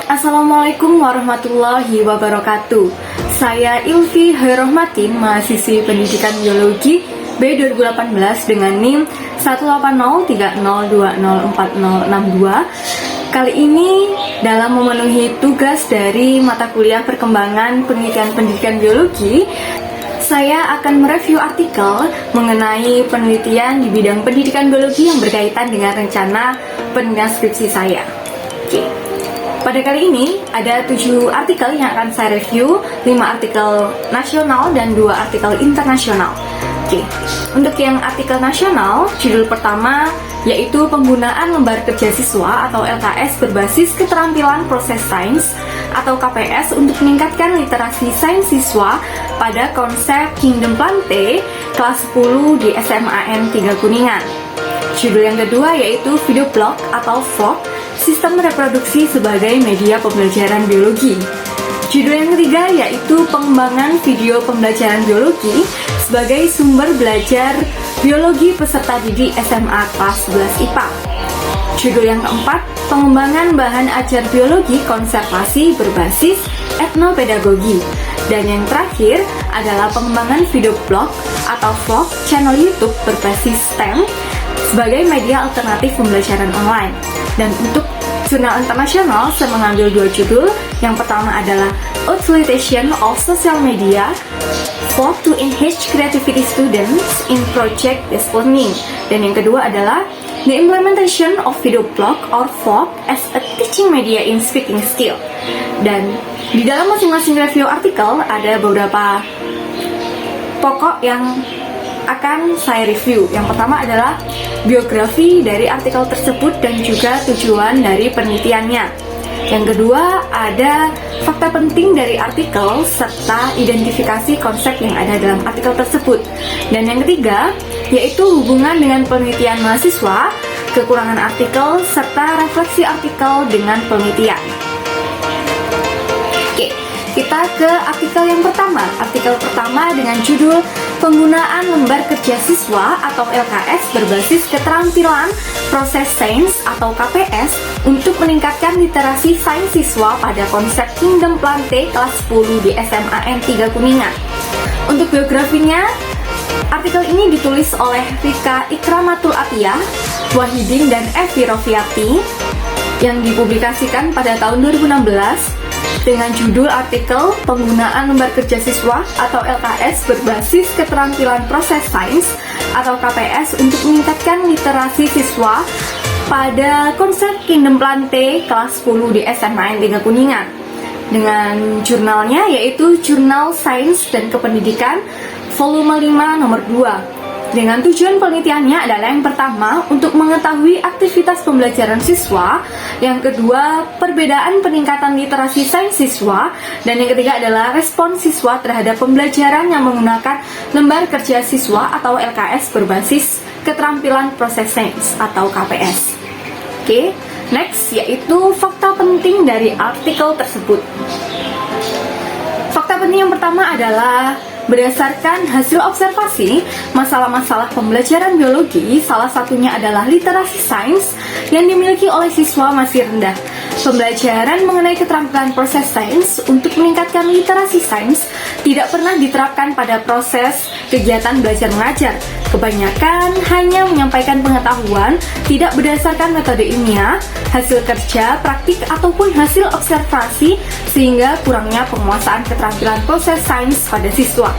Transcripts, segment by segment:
Assalamualaikum warahmatullahi wabarakatuh. Saya Ilfi Hoirohmatin, mahasiswi pendidikan biologi B 2018 dengan NIM 18030204062. Kali ini dalam memenuhi tugas dari mata kuliah perkembangan pendidikan biologi, saya akan mereview artikel mengenai penelitian di bidang pendidikan biologi yang berkaitan dengan rencana penelitian skripsi saya. Oke. Pada kali ini ada 7 artikel yang akan saya review, 5 artikel nasional dan 2 artikel internasional. Oke, untuk yang artikel nasional, judul pertama yaitu penggunaan lembar kerja siswa atau LKS berbasis keterampilan proses sains atau KPS untuk meningkatkan literasi sains siswa pada konsep Kingdom Planté kelas 10 di SMAN 3 Kuningan. Judul yang kedua yaitu video blog atau vlog, sistem reproduksi sebagai media pembelajaran biologi. Judul yang ketiga yaitu pengembangan video pembelajaran biologi sebagai sumber belajar biologi peserta didik SMA kelas 11 IPA. Judul yang keempat, pengembangan bahan ajar biologi konservasi berbasis etnopedagogi. Dan yang terakhir adalah pengembangan video blog atau vlog channel YouTube berbasis STEM sebagai media alternatif pembelajaran online. Dan untuk jurnal internasional, saya mengambil 2 judul. Yang pertama adalah Utilization of Social Media for to Enhance Creativity Students in Project-Based Learning. Dan yang kedua adalah The Implementation of Video Blog or Vlog as a Teaching Media in Speaking Skill. Dan di dalam masing-masing review artikel ada beberapa pokok yang akan saya review. Yang pertama adalah biografi dari artikel tersebut dan juga tujuan dari penelitiannya. Yang kedua ada fakta penting dari artikel serta identifikasi konsep yang ada dalam artikel tersebut. Dan yang ketiga yaitu hubungan dengan penelitian mahasiswa, kekurangan artikel serta refleksi artikel dengan penelitian. Oke, kita ke artikel yang pertama. Artikel pertama dengan judul penggunaan lembar kerja siswa atau LKS berbasis keterampilan proses sains atau KPS untuk meningkatkan literasi sains siswa pada konsep Kingdom Planté kelas 10 di SMAN 3 Kuningan. Untuk biografinya, artikel ini ditulis oleh Rika Ikramatul Atiyah, Wahidin dan Evi Rofiati yang dipublikasikan pada tahun 2016 dengan judul artikel penggunaan lembar kerja siswa atau LKS berbasis keterampilan proses sains atau KPS untuk meningkatkan literasi siswa pada konsep Kingdom Planté kelas 10 di SMAN 3 Kuningan. Dengan jurnalnya yaitu Jurnal Sains dan Kependidikan volume 5 nomor 2. Dengan tujuan penelitiannya adalah yang pertama untuk mengetahui aktivitas pembelajaran siswa, yang kedua perbedaan peningkatan literasi sains siswa, dan yang ketiga adalah respon siswa terhadap pembelajaran yang menggunakan lembar kerja siswa atau LKS berbasis keterampilan proses sains atau KPS. Oke, next yaitu fakta penting dari artikel tersebut. Fakta penting yang pertama adalah berdasarkan hasil observasi, masalah-masalah pembelajaran biologi, salah satunya adalah literasi sains yang dimiliki oleh siswa masih rendah. Pembelajaran mengenai keterampilan proses sains untuk meningkatkan literasi sains tidak pernah diterapkan pada proses kegiatan belajar mengajar. Kebanyakan hanya menyampaikan pengetahuan tidak berdasarkan metode ilmiah, hasil kerja, praktik, ataupun hasil observasi, sehingga kurangnya penguasaan keterampilan proses sains pada siswa.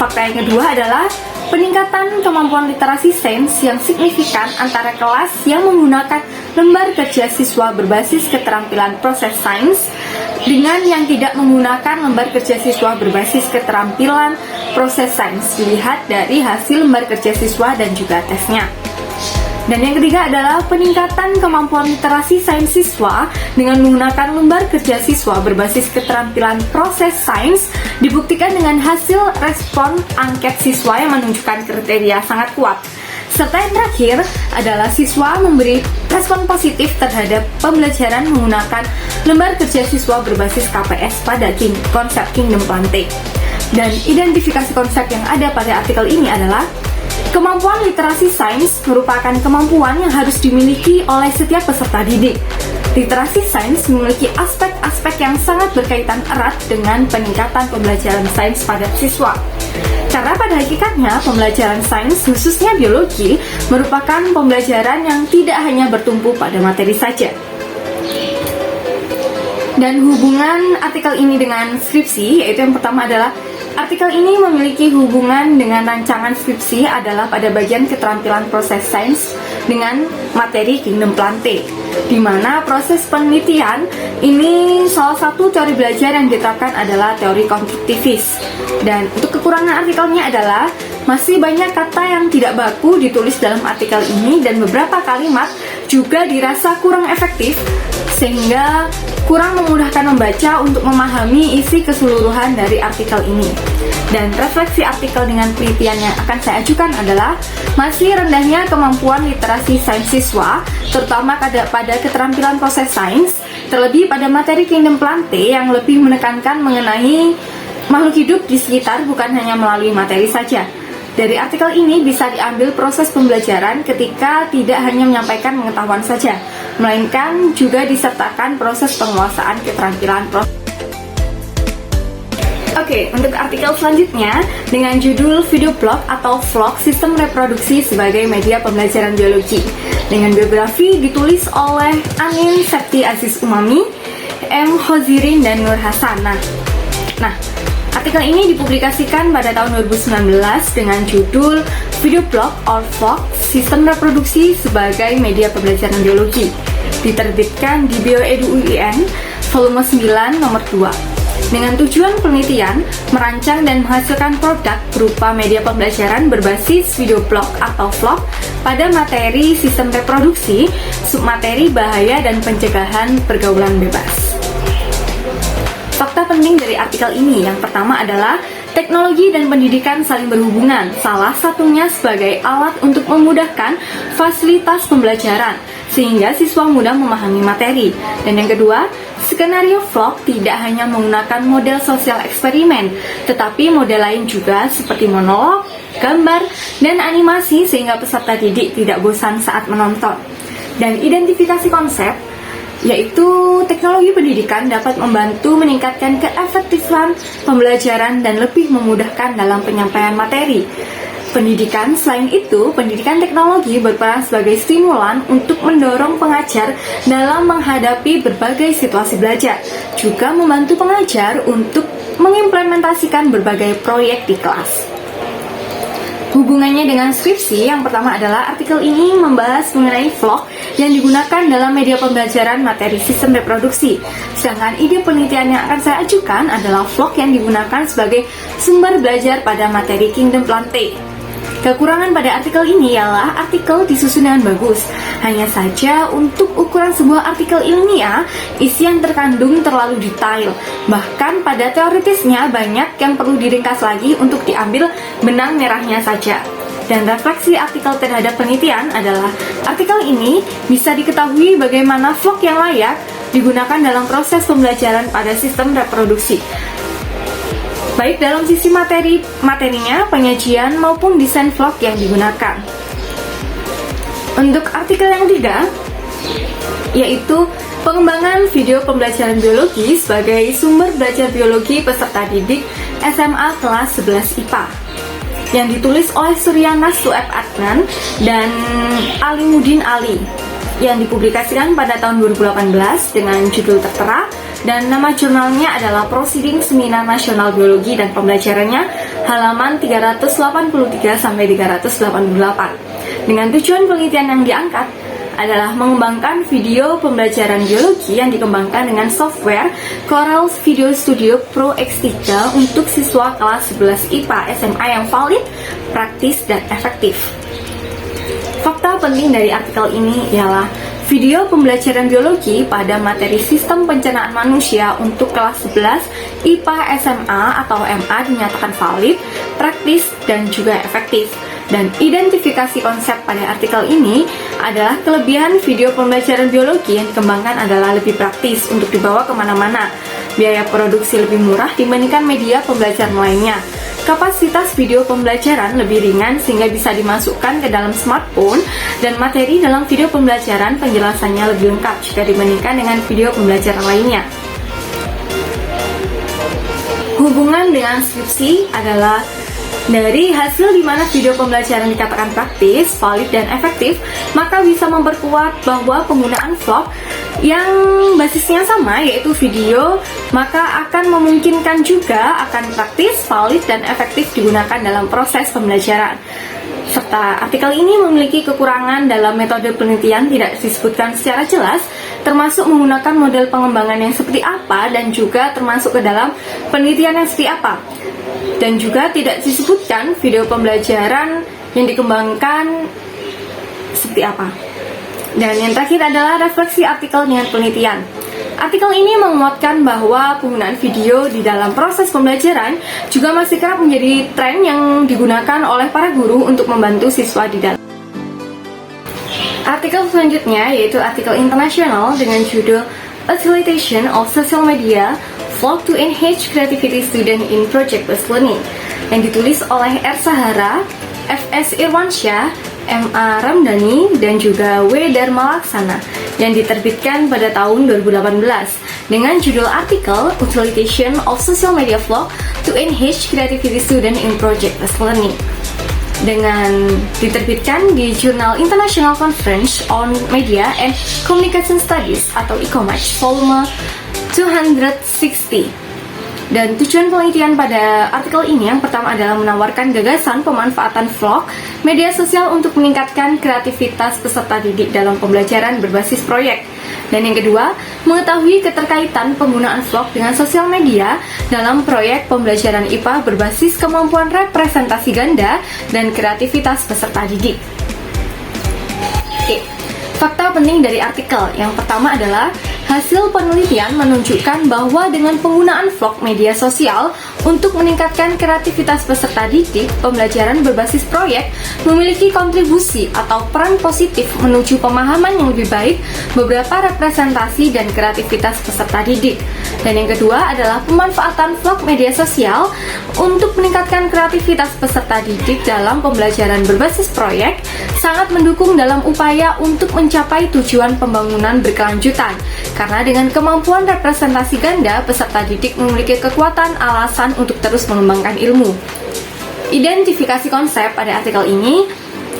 Fakta yang kedua adalah peningkatan kemampuan literasi sains yang signifikan antara kelas yang menggunakan lembar kerja siswa berbasis keterampilan proses sains dengan yang tidak menggunakan lembar kerja siswa berbasis keterampilan proses sains, dilihat dari hasil lembar kerja siswa dan juga tesnya. Dan yang ketiga adalah peningkatan kemampuan literasi sains siswa dengan menggunakan lembar kerja siswa berbasis keterampilan proses sains dibuktikan dengan hasil respon angket siswa yang menunjukkan kriteria sangat kuat. Serta yang terakhir adalah siswa memberi respon positif terhadap pembelajaran menggunakan lembar kerja siswa berbasis KPS pada konsep Kingdom Planté. Dan identifikasi konsep yang ada pada artikel ini adalah kemampuan literasi sains merupakan kemampuan yang harus dimiliki oleh setiap peserta didik. Literasi sains memiliki aspek-aspek yang sangat berkaitan erat dengan peningkatan pembelajaran sains pada siswa. Karena pada hakikatnya pembelajaran sains, khususnya biologi, merupakan pembelajaran yang tidak hanya bertumpu pada materi saja. Dan hubungan artikel ini dengan skripsi, yaitu yang pertama adalah artikel ini memiliki hubungan dengan rancangan skripsi adalah pada bagian keterampilan proses sains dengan materi Kingdom Plantae, di mana proses penelitian ini salah satu teori belajar yang diterapkan adalah teori konstruktivis. Dan untuk kekurangan artikelnya adalah masih banyak kata yang tidak baku ditulis dalam artikel ini dan beberapa kalimat juga dirasa kurang efektif sehingga kurang memudahkan membaca untuk memahami isi keseluruhan dari artikel ini. Dan refleksi artikel dengan penelitian yang akan saya ajukan adalah masih rendahnya kemampuan literasi sains siswa, terutama pada keterampilan proses sains, terlebih pada materi Kingdom Plantae yang lebih menekankan mengenai makhluk hidup di sekitar bukan hanya melalui materi saja. Dari artikel ini bisa diambil proses pembelajaran ketika tidak hanya menyampaikan pengetahuan saja, melainkan juga disertakan proses penguasaan keterampilan proses. Oke, untuk artikel selanjutnya dengan judul Video Blog atau Vlog Sistem Reproduksi sebagai Media Pembelajaran Biologi, dengan biografi ditulis oleh Anin Septi Aziz Umami, M. Hozirin, dan Nur Hasanah. Nah, artikel ini dipublikasikan pada tahun 2019 dengan judul Video Blog or Vlog Sistem Reproduksi sebagai Media Pembelajaran Biologi, diterbitkan di Bioedu UIN volume 9 nomor 2. Dengan tujuan penelitian, merancang dan menghasilkan produk berupa media pembelajaran berbasis video blog atau vlog pada materi sistem reproduksi, submateri bahaya dan pencegahan pergaulan bebas. Fakta penting dari artikel ini yang pertama adalah teknologi dan pendidikan saling berhubungan, salah satunya sebagai alat untuk memudahkan fasilitas pembelajaran sehingga siswa mudah memahami materi. Dan yang kedua, skenario vlog tidak hanya menggunakan model sosial eksperimen, tetapi model lain juga seperti monolog, gambar, dan animasi sehingga peserta didik tidak bosan saat menonton. Dan identifikasi konsep, yaitu teknologi pendidikan dapat membantu meningkatkan keefektifan pembelajaran dan lebih memudahkan dalam penyampaian materi. Pendidikan, selain itu, pendidikan teknologi berperan sebagai stimulan untuk mendorong pengajar dalam menghadapi berbagai situasi belajar, juga membantu pengajar untuk mengimplementasikan berbagai proyek di kelas. Hubungannya dengan skripsi, yang pertama adalah artikel ini membahas mengenai vlog yang digunakan dalam media pembelajaran materi sistem reproduksi. Sedangkan ide penelitian yang akan saya ajukan adalah vlog yang digunakan sebagai sumber belajar pada materi Kingdom Plantae. Kekurangan pada artikel ini ialah artikel disusun dengan bagus. Hanya saja untuk ukuran sebuah artikel ilmiah, isi yang terkandung terlalu detail. Bahkan pada teoritisnya banyak yang perlu diringkas lagi untuk diambil benang merahnya saja. Dan refleksi artikel terhadap penelitian adalah artikel ini bisa diketahui bagaimana vlog yang layak digunakan dalam proses pembelajaran pada sistem reproduksi, baik dalam sisi materinya, penyajian, maupun desain vlog yang digunakan. Untuk artikel yang ketiga, yaitu pengembangan video pembelajaran biologi sebagai sumber belajar biologi peserta didik SMA kelas 11 IPA, yang ditulis oleh Suryana Sueb Adnan dan Alimuddin Ali, yang dipublikasikan pada tahun 2018 dengan judul tertera, dan nama jurnalnya adalah Proceeding Seminar Nasional Biologi dan Pembelajarannya, halaman 380-388. Dengan tujuan penelitian yang diangkat adalah mengembangkan video pembelajaran biologi yang dikembangkan dengan software Corel Video Studio Pro X3 untuk siswa kelas 11 IPA SMA yang valid, praktis, dan efektif. Fakta penting dari artikel ini ialah video pembelajaran biologi pada materi sistem pencernaan manusia untuk kelas 11 IPA SMA atau MA dinyatakan valid, praktis, dan juga efektif. Dan identifikasi konsep pada artikel ini adalah kelebihan video pembelajaran biologi yang dikembangkan adalah lebih praktis untuk dibawa kemana-mana. Biaya produksi lebih murah dibandingkan media pembelajaran lainnya. kapasitas video pembelajaran lebih ringan sehingga bisa dimasukkan ke dalam smartphone, dan materi dalam video pembelajaran penjelasannya lebih lengkap jika dibandingkan dengan video pembelajaran lainnya. Hubungan dengan skripsi adalah dari hasil di mana video pembelajaran dikatakan praktis, valid, dan efektif, maka bisa memperkuat bahwa penggunaan vlog yang basisnya sama yaitu video, maka akan memungkinkan juga akan praktis, valid, dan efektif digunakan dalam proses pembelajaran. Serta artikel ini memiliki kekurangan dalam metode penelitian tidak disebutkan secara jelas, termasuk menggunakan model pengembangan yang seperti apa dan juga termasuk ke dalam penelitian yang seperti apa. Dan juga tidak disebutkan video pembelajaran yang dikembangkan seperti apa. Dan yang terakhir adalah refleksi artikel dengan penelitian. Artikel ini menguatkan bahwa penggunaan video di dalam proses pembelajaran juga masih kerap menjadi tren yang digunakan oleh para guru untuk membantu siswa di dalam. Artikel selanjutnya yaitu artikel internasional dengan judul Utilization of Social Media Vlog to Enhance Creativity Student in Project-Based Learning, yang ditulis oleh R. Sahara, F.S. Irwansyah, M.A. Ramdhani, dan juga W. Dharma Laksana, yang diterbitkan pada tahun 2018 dengan judul artikel Utilization of Social Media Vlog to Enhance Creativity Student in Project-Based Learning, dengan diterbitkan di Jurnal International Conference on Media and Communication Studies atau ICOMAC volume 260. Dan tujuan penelitian pada artikel ini yang pertama adalah menawarkan gagasan pemanfaatan vlog media sosial untuk meningkatkan kreativitas peserta didik dalam pembelajaran berbasis proyek. Dan yang kedua, mengetahui keterkaitan penggunaan vlog dengan sosial media dalam proyek pembelajaran IPA berbasis kemampuan representasi ganda dan kreativitas peserta didik. Oke, fakta penting dari artikel yang pertama adalah hasil penelitian menunjukkan bahwa dengan penggunaan vlog media sosial untuk meningkatkan kreativitas peserta didik, pembelajaran berbasis proyek memiliki kontribusi atau peran positif menuju pemahaman yang lebih baik beberapa representasi dan kreativitas peserta didik. Dan yang kedua adalah pemanfaatan vlog media sosial untuk meningkatkan kreativitas peserta didik dalam pembelajaran berbasis proyek sangat mendukung dalam upaya untuk mencapai tujuan pembangunan berkelanjutan. Karena dengan kemampuan representasi ganda, peserta didik memiliki kekuatan alasan untuk terus mengembangkan ilmu. Identifikasi konsep pada artikel ini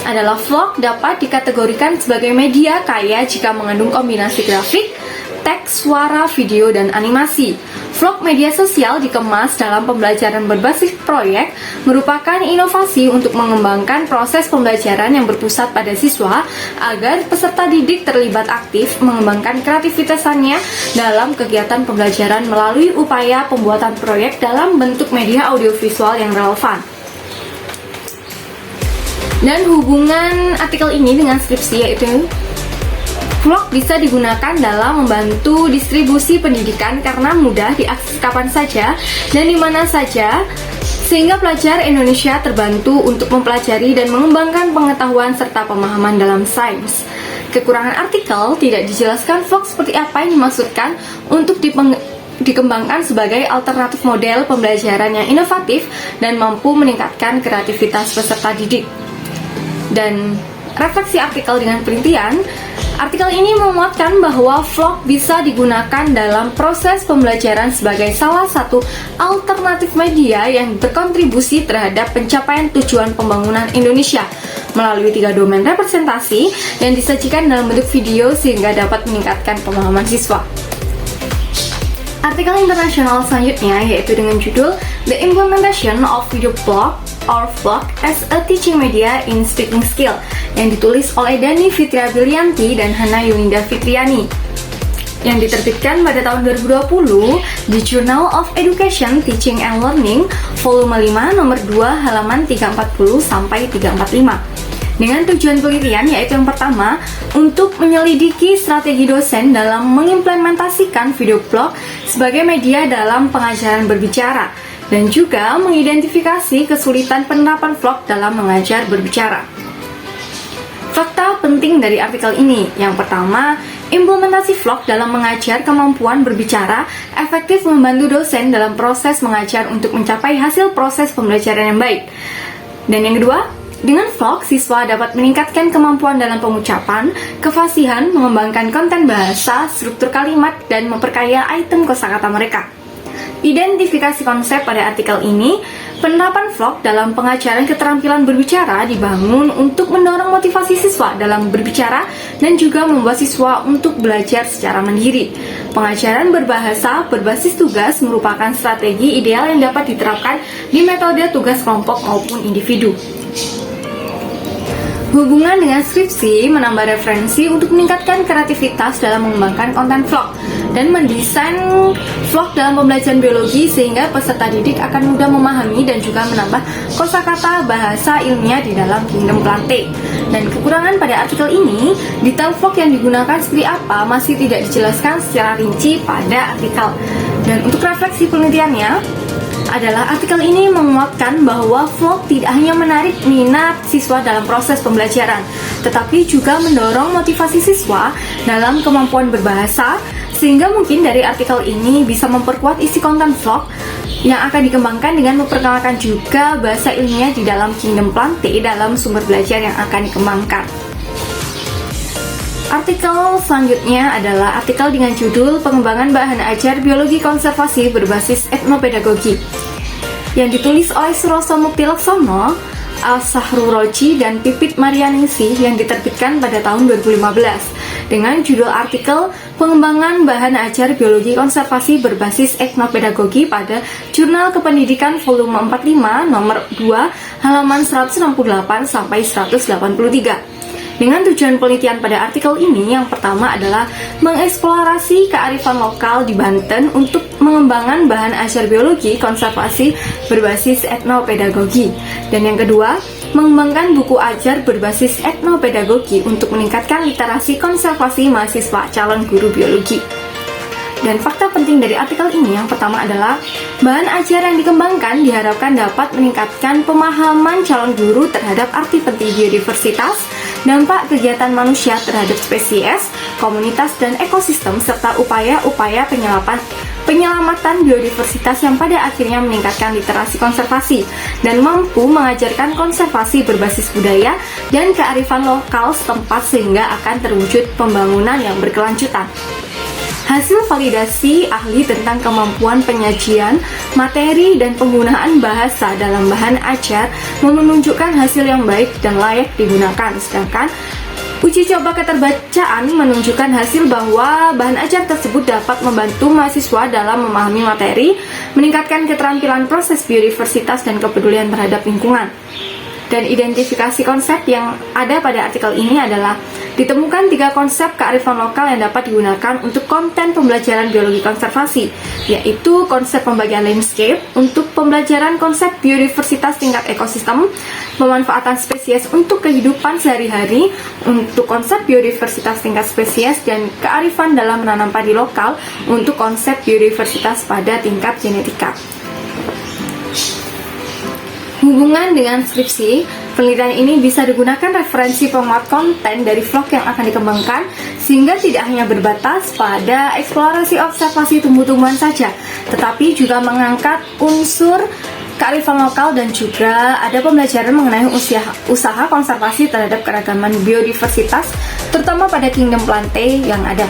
adalah vlog dapat dikategorikan sebagai media kaya jika mengandung kombinasi grafik, teks, suara, video, dan animasi. Vlog media sosial dikemas dalam pembelajaran berbasis proyek merupakan inovasi untuk mengembangkan proses pembelajaran yang berpusat pada siswa agar peserta didik terlibat aktif mengembangkan kreativitasnya dalam kegiatan pembelajaran melalui upaya pembuatan proyek dalam bentuk media audiovisual yang relevan. Dan hubungan artikel ini dengan skripsi yaitu vlog bisa digunakan dalam membantu distribusi pendidikan karena mudah diakses kapan saja dan di mana saja, sehingga pelajar Indonesia terbantu untuk mempelajari dan mengembangkan pengetahuan serta pemahaman dalam sains. Kekurangan artikel tidak dijelaskan vlog seperti apa yang dimaksudkan untuk dikembangkan sebagai alternatif model pembelajaran yang inovatif dan mampu meningkatkan kreativitas peserta didik. Dan refleksi artikel dengan penelitian, artikel ini menguatkan bahwa vlog bisa digunakan dalam proses pembelajaran sebagai salah satu alternatif media yang berkontribusi terhadap pencapaian tujuan pembangunan Indonesia melalui 3 domain representasi yang disajikan dalam bentuk video sehingga dapat meningkatkan pemahaman siswa. Artikel internasional selanjutnya yaitu dengan judul The Implementation of Video Blog or Vlog as a Teaching Media in Speaking Skill yang ditulis oleh Dani Fitria Bilyanti dan Hana Yuninda Fitriani, yang diterbitkan pada tahun 2020 di Journal of Education, Teaching and Learning volume 5 nomor 2 halaman 340 sampai 345. Dengan tujuan penelitian yaitu yang pertama, untuk menyelidiki strategi dosen dalam mengimplementasikan video blog sebagai media dalam pengajaran berbicara, dan juga mengidentifikasi kesulitan penerapan vlog dalam mengajar berbicara. Fakta penting dari artikel ini, yang pertama Implementasi vlog dalam mengajar kemampuan berbicara efektif membantu dosen dalam proses mengajar untuk mencapai hasil proses pembelajaran yang baik. Dan yang kedua, dengan vlog, siswa dapat meningkatkan kemampuan dalam pengucapan, kefasihan, mengembangkan konten bahasa, struktur kalimat, dan memperkaya item kosakata mereka. Identifikasi konsep pada artikel ini, penerapan vlog dalam pengajaran keterampilan berbicara dibangun untuk mendorong motivasi siswa dalam berbicara dan juga membuat siswa untuk belajar secara mandiri. Pengajaran berbahasa berbasis tugas merupakan strategi ideal yang dapat diterapkan di metode tugas kelompok maupun individu. Hubungan dengan skripsi menambah referensi untuk meningkatkan kreativitas dalam mengembangkan konten vlog dan mendesain vlog dalam pembelajaran biologi sehingga peserta didik akan mudah memahami dan juga menambah kosakata bahasa ilmiah di dalam Kingdom Plantae. Dan kekurangan pada artikel ini, detail vlog yang digunakan seperti apa masih tidak dijelaskan secara rinci pada artikel. Dan untuk refleksi penelitiannya adalah artikel ini menguatkan bahwa vlog tidak hanya menarik minat siswa dalam proses pembelajaran, tetapi juga mendorong motivasi siswa dalam kemampuan berbahasa, sehingga mungkin dari artikel ini bisa memperkuat isi konten vlog yang akan dikembangkan dengan memperkenalkan juga bahasa ilmiah di dalam Kingdom Plantae dalam sumber belajar yang akan dikembangkan. Artikel selanjutnya adalah artikel dengan judul Pengembangan Bahan Ajar Biologi Konservasi Berbasis Etnopedagogi yang ditulis oleh Suroso Mukti Laksono, Al-Sahru Roji, dan Pipit Marianingsih yang diterbitkan pada tahun 2015 dengan judul artikel Pengembangan Bahan Ajar Biologi Konservasi Berbasis Etnopedagogi pada Jurnal Kependidikan volume 45 nomor 2 halaman 168 sampai 183. Dengan tujuan penelitian pada artikel ini, yang pertama adalah mengeksplorasi kearifan lokal di Banten untuk mengembangkan bahan ajar biologi konservasi berbasis etnopedagogi. Dan yang kedua, mengembangkan buku ajar berbasis etnopedagogi untuk meningkatkan literasi konservasi mahasiswa calon guru biologi. Dan fakta penting dari artikel ini yang pertama adalah bahan ajar yang dikembangkan diharapkan dapat meningkatkan pemahaman calon guru terhadap arti penting biodiversitas, dampak kegiatan manusia terhadap spesies, komunitas, dan ekosistem, serta upaya-upaya penyelamatan biodiversitas yang pada akhirnya meningkatkan literasi konservasi dan mampu mengajarkan konservasi berbasis budaya dan kearifan lokal setempat sehingga akan terwujud pembangunan yang berkelanjutan. Hasil validasi ahli tentang kemampuan penyajian, materi, dan penggunaan bahasa dalam bahan ajar menunjukkan hasil yang baik dan layak digunakan, sedangkan uji coba keterbacaan menunjukkan hasil bahwa bahan ajar tersebut dapat membantu mahasiswa dalam memahami materi, meningkatkan keterampilan proses biodiversitas dan kepedulian terhadap lingkungan. Dan identifikasi konsep yang ada pada artikel ini adalah ditemukan 3 konsep kearifan lokal yang dapat digunakan untuk konten pembelajaran biologi konservasi, yaitu konsep pembagian landscape untuk pembelajaran konsep biodiversitas tingkat ekosistem, pemanfaatan spesies untuk kehidupan sehari-hari untuk konsep biodiversitas tingkat spesies, dan kearifan dalam menanam padi lokal untuk konsep biodiversitas pada tingkat genetika. Hubungan dengan skripsi, penelitian ini bisa digunakan referensi penguat konten dari vlog yang akan dikembangkan sehingga tidak hanya berbatas pada eksplorasi observasi tumbuh-tumbuhan saja, tetapi juga mengangkat unsur kearifan lokal dan juga ada pembelajaran mengenai usaha konservasi terhadap keragaman biodiversitas, terutama pada Kingdom Plantae yang ada.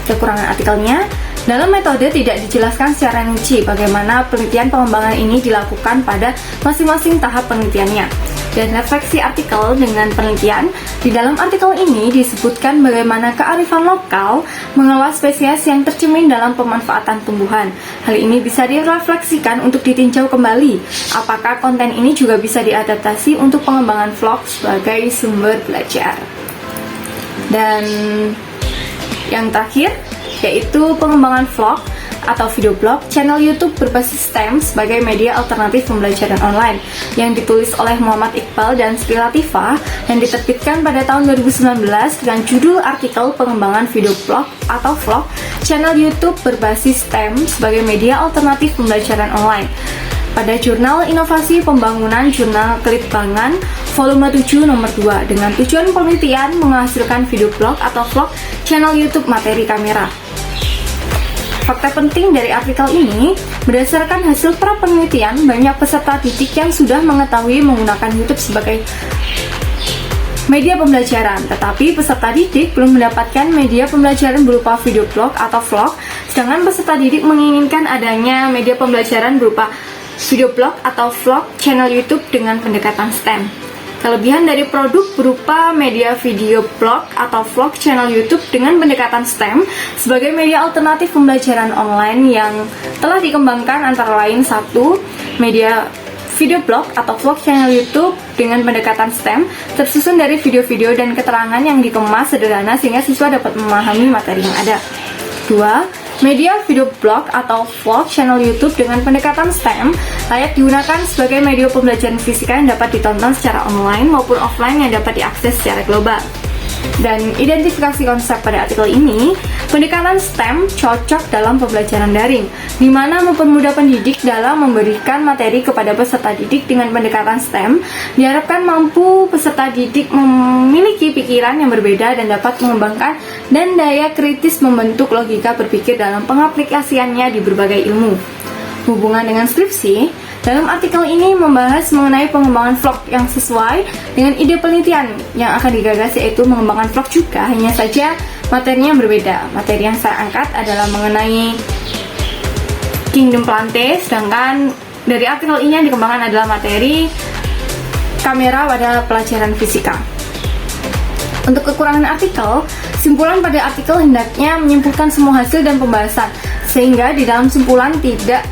Kekurangan artikelnya, dalam metode tidak dijelaskan secara rinci bagaimana penelitian pengembangan ini dilakukan pada masing-masing tahap penelitiannya. Dan refleksi artikel dengan penelitian, di dalam artikel ini disebutkan bagaimana kearifan lokal mengelola spesies yang tercermin dalam pemanfaatan tumbuhan. Hal ini bisa direfleksikan untuk ditinjau kembali, apakah konten ini juga bisa diadaptasi untuk pengembangan vlog sebagai sumber belajar. Dan yang terakhir, yaitu pengembangan vlog atau video blog channel YouTube berbasis STEM sebagai media alternatif pembelajaran online yang ditulis oleh Muhammad Iqbal dan Sri Latifah yang diterbitkan pada tahun 2019 dengan judul artikel pengembangan video blog atau vlog channel YouTube berbasis STEM sebagai media alternatif pembelajaran online. pada Jurnal Inovasi Pembangunan Jurnal Kelitbangan volume 7 nomor 2 dengan tujuan penelitian menghasilkan video blog atau vlog channel YouTube materi kamera. Fakta penting dari artikel ini, berdasarkan hasil pra penelitian, banyak peserta didik yang sudah mengetahui menggunakan YouTube sebagai media pembelajaran, tetapi peserta didik belum mendapatkan media pembelajaran berupa video blog atau vlog, sedangkan peserta didik menginginkan adanya media pembelajaran berupa video blog atau vlog channel YouTube dengan pendekatan STEM. Kelebihan dari produk berupa media video blog atau vlog channel YouTube dengan pendekatan STEM sebagai media alternatif pembelajaran online yang telah dikembangkan antara lain: 1. Media video blog atau vlog channel YouTube dengan pendekatan STEM tersusun dari video-video dan keterangan yang dikemas sederhana sehingga siswa dapat memahami materi yang ada. 2. Media video blog atau vlog channel YouTube dengan pendekatan STEM layak digunakan sebagai media pembelajaran fisika yang dapat ditonton secara online maupun offline yang dapat diakses secara global. Dan identifikasi konsep pada artikel ini, pendekatan STEM cocok dalam pembelajaran daring, di mana mempermudah pendidik dalam memberikan materi kepada peserta didik dengan pendekatan STEM, diharapkan mampu peserta didik memiliki pikiran yang berbeda dan dapat mengembangkan dan daya kritis membentuk logika berpikir dalam pengaplikasiannya di berbagai ilmu. Hubungan dengan skripsi, dalam artikel ini membahas mengenai pengembangan vlog yang sesuai dengan ide penelitian yang akan digagas, yaitu mengembangkan vlog juga, hanya saja materinya yang berbeda. Materi yang saya angkat adalah mengenai Kingdom Plante, sedangkan dari artikel ini yang dikembangkan adalah materi kamera pada pelajaran fisika. Untuk kekurangan artikel, simpulan pada artikel hendaknya menyimpulkan semua hasil dan pembahasan, sehingga di dalam simpulan tidak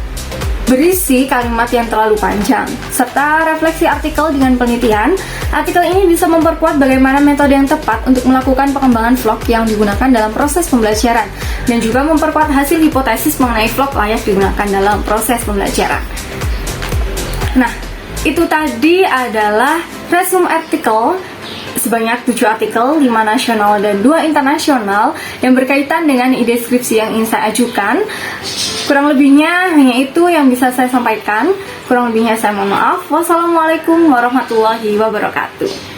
berisi kalimat yang terlalu panjang, serta refleksi artikel dengan penelitian. Artikel ini bisa memperkuat bagaimana metode yang tepat untuk melakukan pengembangan vlog yang digunakan dalam proses pembelajaran, dan juga memperkuat hasil hipotesis mengenai vlog layak digunakan dalam proses pembelajaran. Nah, itu tadi adalah resume artikel sebanyak 7 artikel, 5 nasional dan 2 internasional yang berkaitan dengan ide skripsi yang ingin saya ajukan. Kurang lebihnya hanya itu yang bisa saya sampaikan. Kurang lebihnya saya mohon maaf. Wassalamualaikum warahmatullahi wabarakatuh.